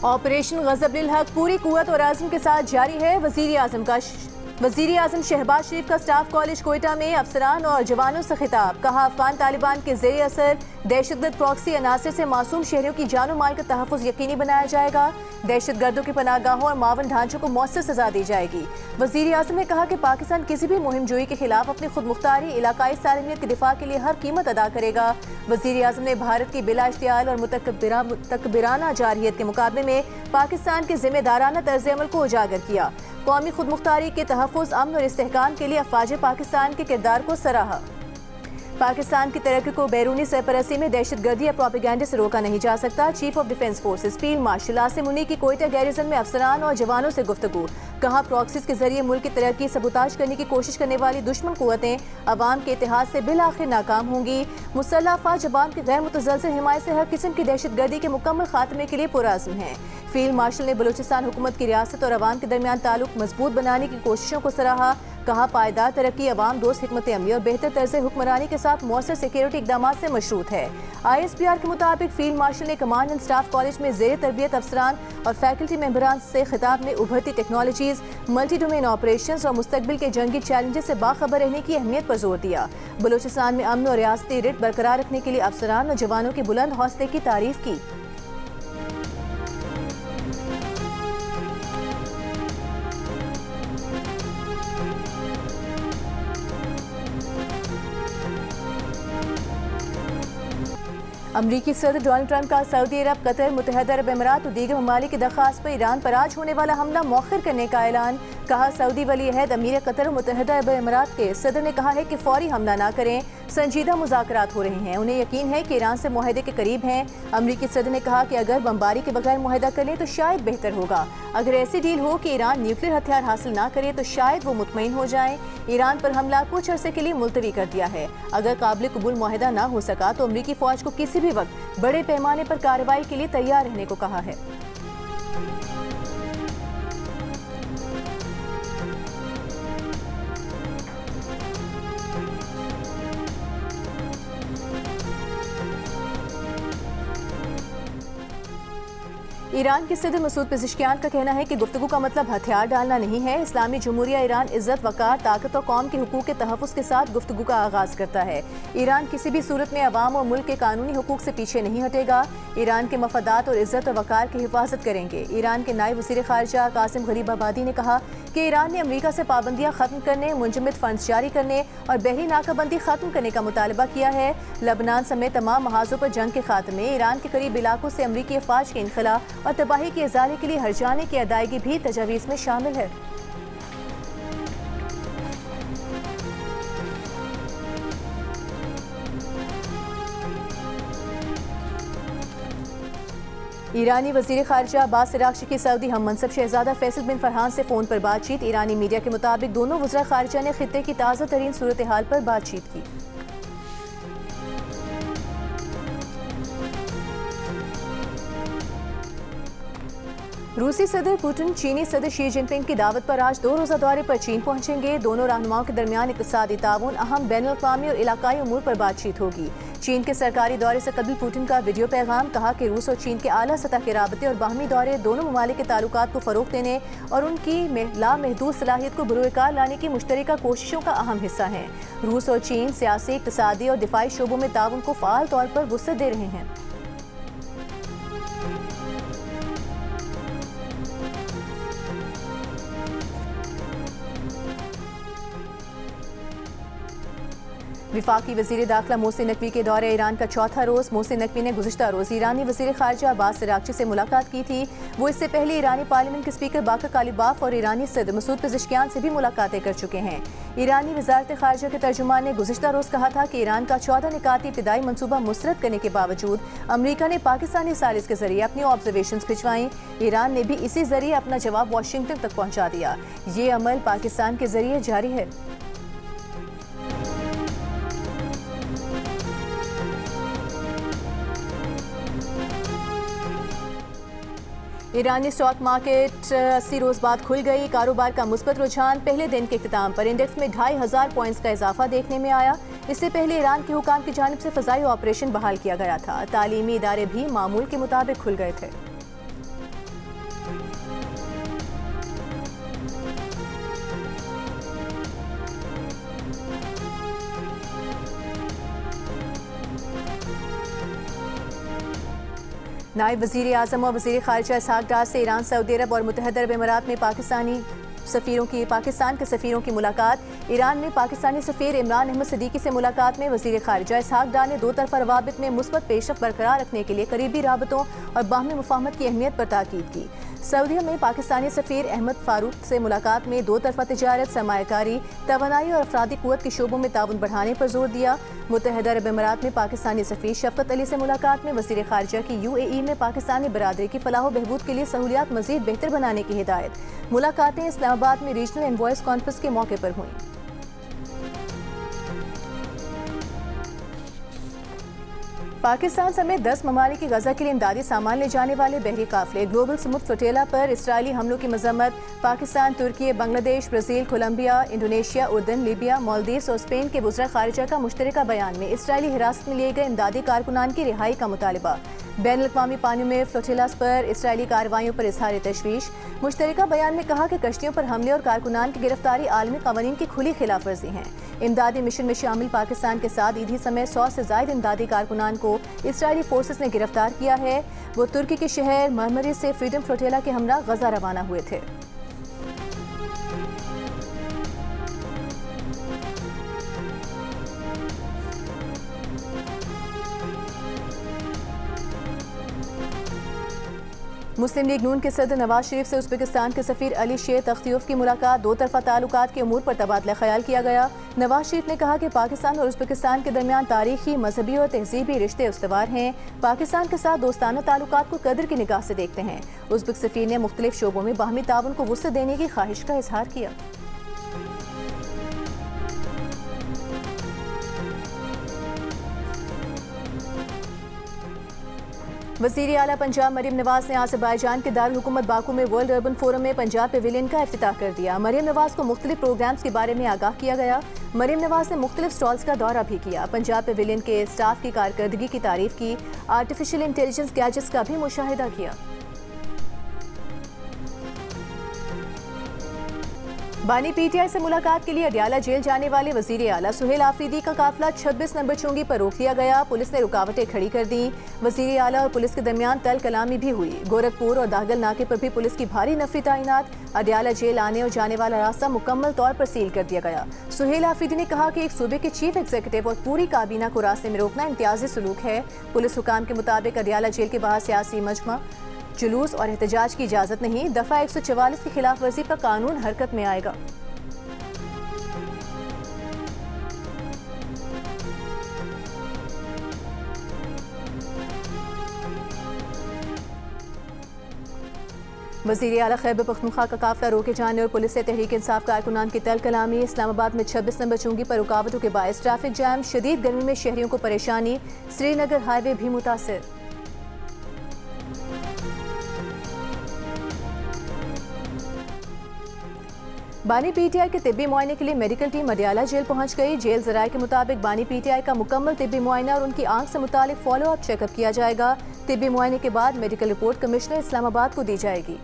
Operation गज़ब-उल हक पूरी कुव्वत और आज़म के साथ जारी है। वज़ीर आज़म शहबाज शरीफ का स्टाफ कॉलेज कोयटा में अफसरान और जवानों से खिताब। कहा, अफगान तालिबान के ज़ेर असर दहशतगर्द प्रॉक्सी अनासर से मासूम शहरियों की जानो माल का तहफ़्फ़ुज़ यकीनी बनाया जाएगा। दहशत गर्दों के पनाहगाहों और मावन ढांचों को मौसर सजा दी जाएगी। वज़ीर आज़म ने कहा कि पाकिस्तान किसी भी मुहिम जोई के खिलाफ अपनी खुद मुख्तारी इलाकाई सालमियत के दिफा के लिए हर कीमत अदा करेगा। वज़ीर आज़म ने भारत की बिला इश्तियाल और मुतकब्बिराना जारहियत के मुकाबले में पाकिस्तान के जिम्मेदाराना तर्ज़ अमल को उजागर किया। कौमी खुद मुख्तारी के तहफ़्फ़ुज़, अमन और इस्तेहकाम के लिए अफ़वाज पाकिस्तान के किरदार को सराहा। पाकिस्तान की तरक्की को बैरूनी सरपरस्ती में दहशतगर्दी या प्रोपेगेंडा से रोका नहीं जा सकता। Chief of defence forces field marshal Asim Munir की कोयटा गैरिजन में अफसरान और जवानों से गुफ्तगू। कहा, प्रॉक्सीज के जरिए मुल्क की तरक्की सबूताज करने की कोशिश करने वाली दुश्मन कुव्वतें अवाम के इत्तेहाद से बिलाखिर नाकाम होंगी। मुसल्लह अफ़वाज अवाम की गैर मुतज़लज़िल हिमायत से हर किस्म की दहशतगर्दी के मुकम्मल खात्मे के लिए पुरअज़्म हैं। फील्ड मार्शल ने बलूचिस्तान हुकूमत की रियासत और अवाम के दरमियान ताल्लुक मजबूत बनाने की कोशिशों को सराहा। कहा, पायदार तरक्की अवाम दोस्त हिकमत अमली और बेहतर तर्ज हुक्मरानी के साथ मौसर सिक्योरिटी इकदाम से मशरूत है। ISPR के मुताबिक फील्ड मार्शल ने कमांड एंड स्टाफ कॉलेज में ज़ेर तरबियत अफसरान और फैकल्टी मेंबरान से खिताब में उभरती टेक्नोलॉजीज, मल्टी डोमेन ऑपरेशन और मुस्तकबिल के जंगी चैलेंजेस से बाखबर रहने की अहमियत पर जोर दिया। बलूचिस्तान में अमन और रियासती रिट बरकरार रखने के लिए अफसरान और जवानों के बुलंद हौसले की तारीफ की। अमरीकी सदर डोनाल्ड ट्रंप का सऊदी अरब, कतर, मुत्तहदा अरब अमीरात और दीगर ममालिक की दरख्वास्त पर ईरान पर आज होने वाला हमला मौखर करने का ऐलान। कहा, सऊदी वली अहद अमीर कतर और मुत्तहदा अरब अमीरात के सदर ने कहा है कि फौरी हमला ना करें। संजीदा मुज़ाकरात हो रहे हैं, उन्हें यकीन है कि ईरान से मुआहदे के करीब हैं। अमरीकी सदर ने कहा कि अगर बमबारी के बगैर मुआहदा कर लें तो शायद बेहतर होगा। अगर ऐसी डील हो कि ईरान न्यूक्लियर हथियार हासिल ना करे तो शायद वो मुतमईन हो जाएं। ईरान पर हमला कुछ अरसे के लिए मुलतवी कर दिया है। अगर काबिल कबूल मुआहदा ना हो सका तो अमरीकी फौज को किसी भी वक्त बड़े पैमाने पर कार्रवाई के लिए तैयार रहने को कहा है। ईरान के सदर मसूद पेज़ेश्कियान का कहना है कि गुफ्तगू का मतलब हथियार डालना नहीं है। इस्लामी जमहूरिया ईरान इज्जत, वकार, ताकत और कौम के हुकूक के तहफ़्फ़ुज़ के साथ गुफ्तगू का आगाज़ करता है। ईरान किसी भी सूरत में अवाम और मुल्क के कानूनी हुकूक से पीछे नहीं हटेगा। ईरान के मफादात और इज्जत और वकार की हिफाजत करेंगे। ईरान के नायब वज़ीर ख़ारिजा कासिम गरीबाबादी ने कहा कि ईरान ने अमरीका से पाबंदियाँ ख़त्म करने, मुंजमद फंड्स जारी करने और बहरी नाकाबंदी ख़त्म करने का मुतालबा किया है। लबनान समेत तमाम महाजों पर जंग के खात्मे, ईरान के करीब इलाकों से अमरीकी अफवाज के इनखला और तबाही के इज़ाले के लिए हर्जाने की अदायगी भी तजावीज़ में शामिल है। ईरानी वज़ीर ख़ारिजा अब्बास अराग़ची की सऊदी हम मनसब शहज़ादा फैसल बिन फरहान से फ़ोन पर बातचीत। ईरानी मीडिया के मुताबिक दोनों वज़रा ख़ारिजा ने खित्ते की ताज़ा तरीन सूरत हाल पर बातचीत की। रूसी सदर पुतिन चीनी सदर शी जिनपिंग की दावत पर आज 2 रोज़ा दौरे पर चीन पहुंचेंगे। दोनों रहनुमाओं के दरमियान इक़्तिसादी ताउन, अहम बैनुल-अक़वामी और इलाकाई उमूर पर बातचीत होगी। चीन के सरकारी दौरे से कबल पुतिन का वीडियो पैगाम। कहा कि रूस और चीन के आला सतह के राबते और बाहमी दौरे दोनों ममालिक के ताल्लुकात को फ़रोग़ देने और उनकी लामहदूद सलाहियत को बुरुएकार लाने की मुश्तरका कोशिशों का अहम हिस्सा हैं। रूस और चीन सियासी, इक़्तिसादी और दिफाई शोबों में ताउन को फ़ाल तौर पर वुसअत दे रहे हैं। विफाकी वज़ीर दाखिला मोहसिन नकवी के दौरे ईरान का चौथा रोज़। मोहसिन नकवी ने गुज़िश्ता रोज़ ईरानी वज़ीर ख़ारिजा अब्बास अराग़ची से मुलाकात की थी। वो इससे पहले ईरानी पार्लियामेंट के स्पीकर बाकर कालिबाफ और ईरानी सदर मसूद पेज़ेश्कियान से भी मुलाकातें कर चुके हैं। ईरानी वज़ारत ख़ारिजा के तर्जुमान ने गुज़िश्ता रोज़ कहा था कि ईरान का 14 निकाती इब्तिदाई मनसूबा मुस्तरद करने के बावजूद अमरीका ने पाकिस्तानी सालिस के जरिए अपनी ऑब्जर्वेशंस भिजवाईं। ईरान ने भी इसी जरिए अपना जवाब वाशिंगटन तक पहुँचा दिया। ये अमल पाकिस्तान के जरिए जारी है। ईरानी स्टॉक मार्केट 80 रोज़ बाद खुल गई। कारोबार का मुस्बत रुझान पहले दिन के इख्तिताम पर इंडेक्स में 2500 पॉइंट्स का इजाफा देखने में आया। इससे पहले ईरान के हुकाम की जानिब से फ़ज़ाई ऑपरेशन बहाल किया गया था। तालीमी इदारे भी मामूल के मुताबिक खुल गए थे। नायब वज़ीर आज़म और वज़ीर ख़ारिजा इसहाक़ डार से ईरान, सऊदी अरब और मुत्तहदा अरब अमीरात में पाकिस्तान के सफ़ीरों की मुलाकात। ईरान में पाकिस्तानी सफ़ीर इमरान अहमद सिद्दीकी से मुलाकात में वज़ीर ख़ारिजा इसहाक़ डार ने दो तरफ़ा रवाबित में मुस्बत पेशरफ़्त बरकरार रखने के लिए करीबी राबतों और बाहमी मुफ़ाहमत की अहमियत पर ताकीद की। सऊदीया में पाकिस्तानी सफ़ीर अहमद फ़ारूक से मुलाकात में दो तरफ़ा तिजारत, सरमायाकारी, तवानाई और अफरादी क़ुव्वत के शोबों में ताउन बढ़ाने पर जोर दिया। मुत्तहदा अरब अमीरात में पाकिस्तानी सफ़ीर शफ़क़त अली से मुलाकात में वज़ीर ख़ारिजा की UAE में पाकिस्तानी बरादरी की फ़लाह व बहबूद के लिए सहूलियात मज़ीद बेहतर बनाने की हिदायत। मुलाकातें इस्लामाबाद में रीजनल एनवॉयस कॉन्फ्रेंस के मौके पर हुई। पाकिस्तान समेत 10 ममालिक की गजा के लिए इमदादी सामान ले जाने वाले बहरी काफिले ग्लोबल समुद्र फ्लोटेला पर इसराइली हमलों की मजम्मत। Pakistan, Turkey, Bangladesh, Brazil, Colombia, Indonesia, उर्दन, लीबिया, मालदीव्स और स्पेन के वज़रा ख़ारिजा का मुश्तरका बयान में इसराइली हिरासत में लिए गए इमदादी कारकुनान की रिहाई का मुतालबा। बैनुल-अक़वामी पानियों में फ्लोटेलास पर इसराइली कार्रवाइयों पर इज़हार तशवीश। मुश्तरका बयान में कहा कि कश्तियों पर हमले और कारकुनान की गिरफ्तारी आलमी क़वानीन की खुली खिलाफ वर्जी हैं। इमदादी मिशन में शामिल पाकिस्तान के साथ ईदी समय 100 से ज़ायद इमदादी कारकुनान को इसराइली फोर्सेस ने गिरफ्तार किया है। वो तुर्की के शहर मरमरी से फ्रीडम फ्लोटेला के हमरा गजा रवाना हुए थे। मुस्लिम लीग नून के सदर नवाज शरीफ से उज़्बेकिस्तान के सफ़ीर अली शेर तख्तियोफ की मुलाकात। दो तरफ़ा ताल्लुकात के अमूर पर तबादला ख्याल किया गया। नवाज शरीफ ने कहा कि पाकिस्तान और उज़्बेकिस्तान के दरमियान तारीखी, मजहबी और तहजीबी रिश्ते उस्तवार हैं। पाकिस्तान के साथ दोस्ताना ताल्लुकात को कदर की निगाह से देखते हैं। उज़्बेक सफ़ीर ने मुख्तलिफ शोबों में बाहमी ताउन को वुसअत देने की ख्वाहिश का इजहार किया। वज़ीर आला पंजाब मरियम नवाज ने अज़रबैजान के दारुल हुकूमत बाकू में वर्ल्ड अर्बन फोरम में पंजाब पेविलियन का इफ्तिताह कर दिया। मरियम नवाज को मुख्तलिफ प्रोग्राम्स के बारे में आगाह किया गया। मरियम नवाज ने मुख्तलिफ स्टॉल्स का दौरा भी किया। पंजाब पेविलियन के स्टाफ की कारकर्दगी की तारीफ की। आर्टिफिशियल इंटेलिजेंस गैजेट्स का भी मुशाहिदा किया। बानी PTI से मुलाकात के लिए अडियाला जेल जाने वाले वज़ीर आला सुहेल आफरीदी का काफिला 26 नंबर चुंगी पर रोक लिया गया। पुलिस ने रुकावटें खड़ी कर दी। वज़ीर आला और पुलिस के दरमियान तल कलामी भी हुई। गोरखपुर और दागल नाके पर भी पुलिस की भारी नफरी तैनात। अडियाला जेल आने और जाने वाला रास्ता मुकम्मल तौर पर सील कर दिया गया। सुहेल आफरीदी ने कहा कि एक सूबे के चीफ एग्जीक्यूटिव और पूरी काबीना को रास्ते में रोकना इम्तियाजी सलूक है। पुलिस हुकाम के मुताबिक अडियाला जेल के बाहर सियासी मजमा, जुलूस और एहतजाज की इजाज़त नहीं। दफ़ा 144 की खिलाफ वर्जी पर कानून हरकत में आएगा। वज़ीर आला खैबर पख्तूनख्वा का काफिला रोके जाने और पुलिस से तहरीक इंसाफ कारकुनान की तल कलामी। इस्लामाबाद में 26 नंबर चुंगी पर रुकावटों के बायस ट्रैफिक जैम। शदीद गर्मी में शहरियों को परेशानी। श्रीनगर हाईवे भी मुतासिर। बानी PTI के तिब्बी मुआयने के लिए मेडिकल टीम अडियाला जेल पहुंच गई। जेल ज़राए के मुताबिक बानी PTI का मुकम्मल तिब्बी मुआयना और उनकी आंख से मुतालिक फॉलो अप चेकअप किया जाएगा। तिब्बी मुआयने के बाद मेडिकल रिपोर्ट कमिश्नर इस्लामाबाद को दी जाएगी।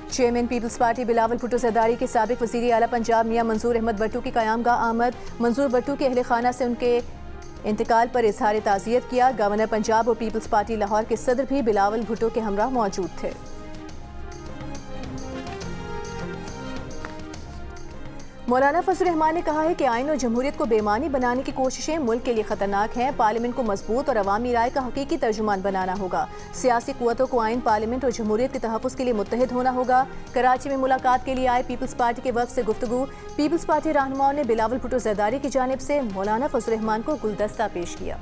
चेयरमैन पीपल्स पार्टी बिलावल भुट्टो जरदारी के साबिक वज़ीर आला पंजाब मियां मंजूर अहमद भट्टू की क़यामगाह आमद। मंजूर भट्टू के अहले खाना से उनके इंतकाल पर इजहार ताज़ियत किया। गवर्नर पंजाब और पीपल्स पार्टी लाहौर के सदर भी बिलावल भुट्टो के हमरा मौजूद थे। मौलाना फजल रहमान ने कहा है कि आइन और जमहूरियत को बेमानी बनाने की कोशिशें मुल्क के लिए खतरनाक हैं। पार्लियामेंट को मजबूत और अवामी राय का हकीकी तर्जुमान बनाना होगा। सियासी कुव्वतों को आइन, पार्लियामेंट और जमहूरियत के तहफ़्फ़ुज़ के लिए मुत्तहिद होना होगा। कराची में मुलाकात के लिए आए पीपल्स पार्टी के वफ़द से गुफ्तगू। पीपल्स पार्टी रहनुमाओं ने बिलावल भुट्टो जरदारी की जानिब से मौलाना फजल रहमान को गुलदस्ता पेश किया।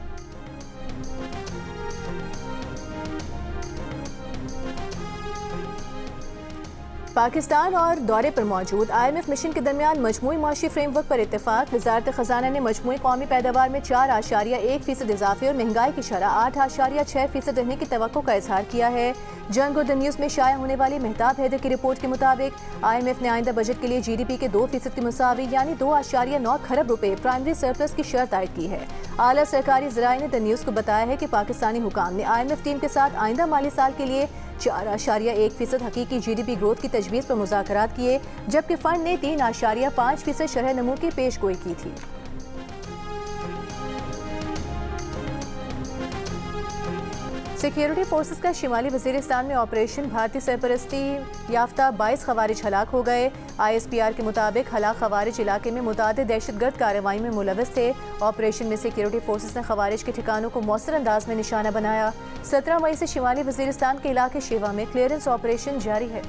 पाकिस्तान और दौरे पर मौजूद IMF मिशन के दरमियान मजमूई माशी फ्रेमवर्क पर इत्तेफाक। वज़ारत ख़ज़ाना ने मजमूई कौमी पैदावार में 4.1% इजाफे और महंगाई की शरह 8.6% रहने की तवक्को का इजहार किया है। जंग और द न्यूज़ में शाया होने वाली मेहताब हैदर की रिपोर्ट के मुताबिक IMF ने आइंदा बजट के लिए GDP के 2% की मुसावी यानी 2.9 खरब रुपए प्राइमरी सरप्लस की शर्त आयद की है। आला सरकारी ज़राए ने द न्यूज़ को बताया है कि पाकिस्तानी हुकाम ने IMF टीम के साथ आइंदा माली साल के लिए 4.1% हकीकी GDP ग्रोथ की तजवीज़ पर मुज़ाकरात किए, जबकि फंड ने 3.5% शरह नमू की पेशगोई की थी। सिक्योरिटी फोर्सेस का शिमाली वजीरिस्तान में ऑपरेशन भारतीय सरपरस्ती याफ्ता 22 खवारिज हलाक हो गए। ISPR के मुताबिक हलाक खवारिज इलाके में मुतादिद दहशतगर्द कार्रवाई में मुलविस थे। ऑपरेशन में सिक्योरिटी फोर्सेस ने खवारिज के ठिकानों को मौसर अंदाज में निशाना बनाया। 17 मई से शिमाली वजीरिस्तान के इलाके शेवा में क्लियरेंस ऑपरेशन जारी है।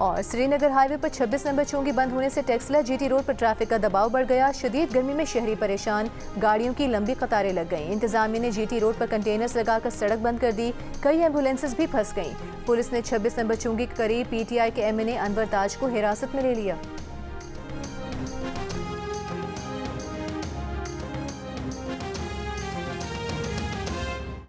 और श्रीनगर हाईवे पर 26 नंबर चौंगी बंद होने से टेक्सला GT रोड पर ट्रैफिक का दबाव बढ़ गया। शदीद गर्मी में शहरी परेशान, गाड़ियों की लंबी कतारें लग गईं। इंतजामिया ने GT रोड पर कंटेनर्स लगाकर सड़क बंद कर दी। कई एम्बुलेंसेस भी फंस गईं। पुलिस ने 26 नंबर चौंगी के करीब PTI के MNA अनवर ताज को हिरासत में ले लिया।